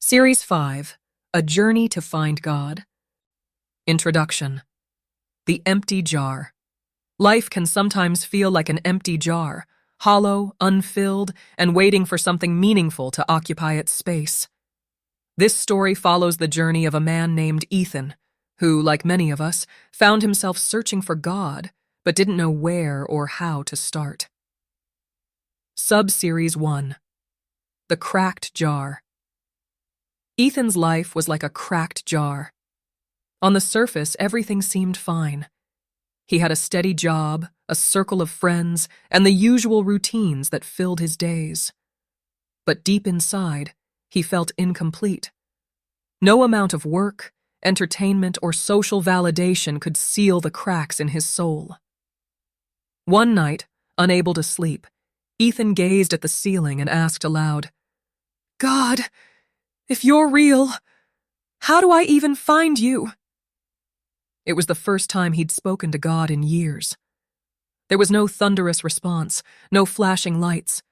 Series 5, A Journey to Find God. Introduction. The empty jar. Life can sometimes feel like an empty jar, hollow, unfilled, and waiting for something meaningful to occupy its space. This story follows the journey of a man named Ethan, who, like many of us, found himself searching for God, but didn't know where or how to start. Sub-Series 1. The Cracked Jar. Ethan's life was like a cracked jar. On the surface, everything seemed fine. He had a steady job, a circle of friends, and the usual routines that filled his days. But deep inside, he felt incomplete. No amount of work, entertainment, or social validation could seal the cracks in his soul. One night, unable to sleep, Ethan gazed at the ceiling and asked aloud, "God, if you're real, how do I even find you?" It was the first time he'd spoken to God in years. There was no thunderous response, no flashing lights,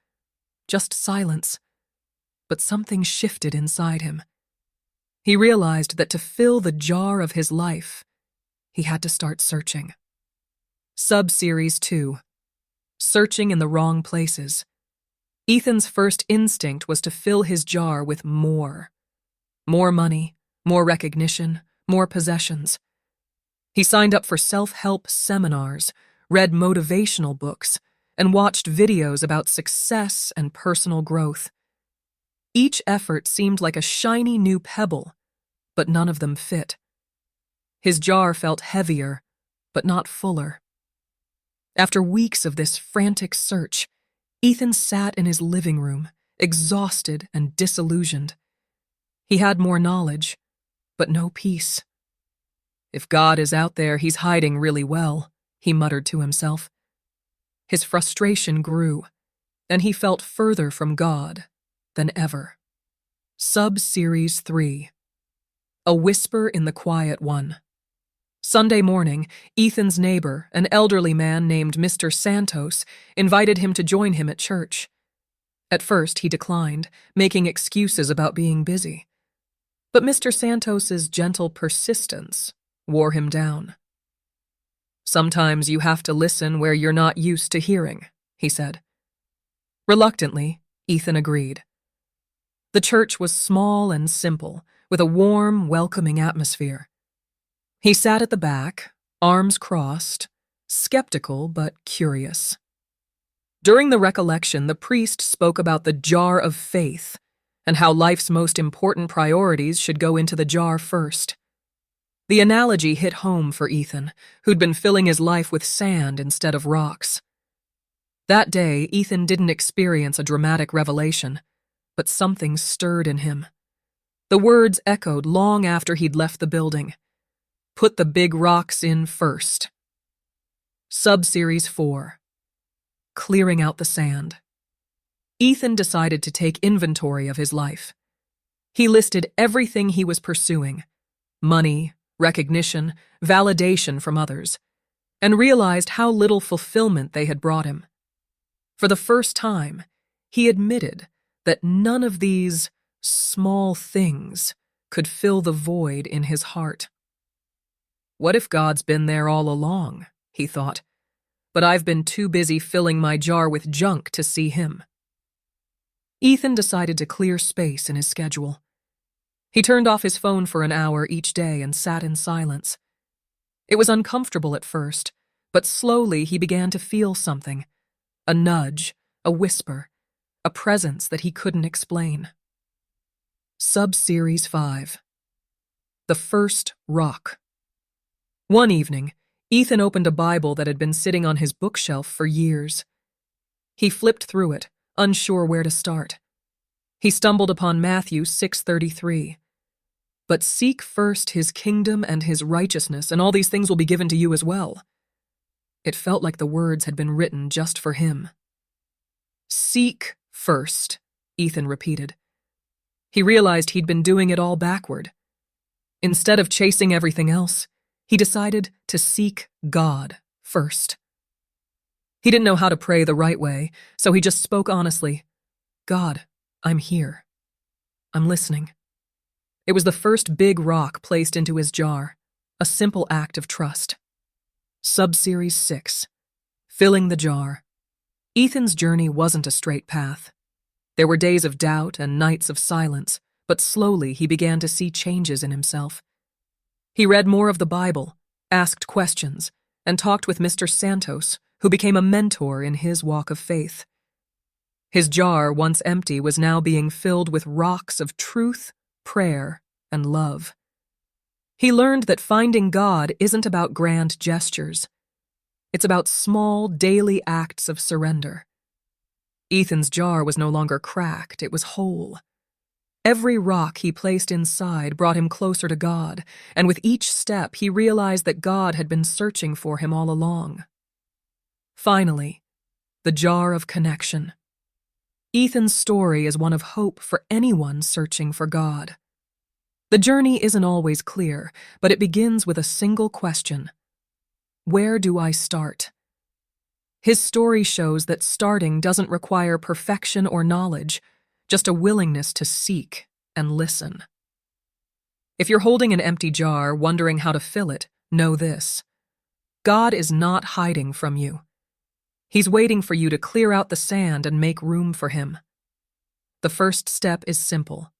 just silence. But something shifted inside him. He realized that to fill the jar of his life, he had to start searching. Sub-Series 2. Searching in the Wrong Places. Ethan's first instinct was to fill his jar with more. More money, more recognition, more possessions. He signed up for self-help seminars, read motivational books, and watched videos about success and personal growth. Each effort seemed like a shiny new pebble, but none of them fit. His jar felt heavier, but not fuller. After weeks of this frantic search, Ethan sat in his living room, exhausted and disillusioned. He had more knowledge, but no peace. If God is out there, he's hiding really well, he muttered to himself. His frustration grew, and he felt further from God than ever. Sub-Series 3. A Whisper in the Quiet One. Sunday morning, Ethan's neighbor, an elderly man named Mr. Santos, invited him to join him at church. At first, he declined, making excuses about being busy. But Mr. Santos's gentle persistence wore him down. "Sometimes you have to listen where you're not used to hearing," he said. Reluctantly, Ethan agreed. The church was small and simple, with a warm, welcoming atmosphere. He sat at the back, arms crossed, skeptical but curious. During the recollection, the priest spoke about the jar of faith and how life's most important priorities should go into the jar first. The analogy hit home for Ethan, who'd been filling his life with sand instead of rocks. That day, Ethan didn't experience a dramatic revelation, but something stirred in him. The words echoed long after he'd left the building. Put the big rocks in first. Sub-Series 4. Clearing out the sand. Ethan decided to take inventory of his life. He listed everything he was pursuing: money, recognition, validation from others, and realized how little fulfillment they had brought him. For the first time, he admitted that none of these small things could fill the void in his heart. What if God's been there all along, he thought, but I've been too busy filling my jar with junk to see him. Ethan decided to clear space in his schedule. He turned off his phone for an hour each day and sat in silence. It was uncomfortable at first, but slowly he began to feel something: a nudge, a whisper, a presence that he couldn't explain. Sub-Series 5. The First Rock. One evening, Ethan opened a Bible that had been sitting on his bookshelf for years. He flipped through it, unsure where to start. He stumbled upon Matthew 6:33. "But seek first his kingdom and his righteousness, and all these things will be given to you as well." It felt like the words had been written just for him. "Seek first," Ethan repeated. He realized he'd been doing it all backward. Instead of chasing everything else, he decided to seek God first. He didn't know how to pray the right way, so he just spoke honestly. "God, I'm here. I'm listening. It was the first big rock placed into his jar, a simple act of trust. Subseries 6. Filling the jar. Ethan's journey wasn't a straight path. There were days of doubt and nights of silence, but slowly he began to see changes in himself. He read more of the Bible, asked questions, and talked with Mr. Santos, who became a mentor in his walk of faith. His jar, once empty, was now being filled with rocks of truth, prayer, and love. He learned that finding God isn't about grand gestures. It's about small, daily acts of surrender. Ethan's jar was no longer cracked, it was whole. Every rock he placed inside brought him closer to God, and with each step he realized that God had been searching for him all along. Finally, the jar of connection. Ethan's story is one of hope for anyone searching for God. The journey isn't always clear, but it begins with a single question. Where do I start? His story shows that starting doesn't require perfection or knowledge, just a willingness to seek and listen. If you're holding an empty jar, wondering how to fill it, know this. God is not hiding from you. He's waiting for you to clear out the sand and make room for him. The first step is simple.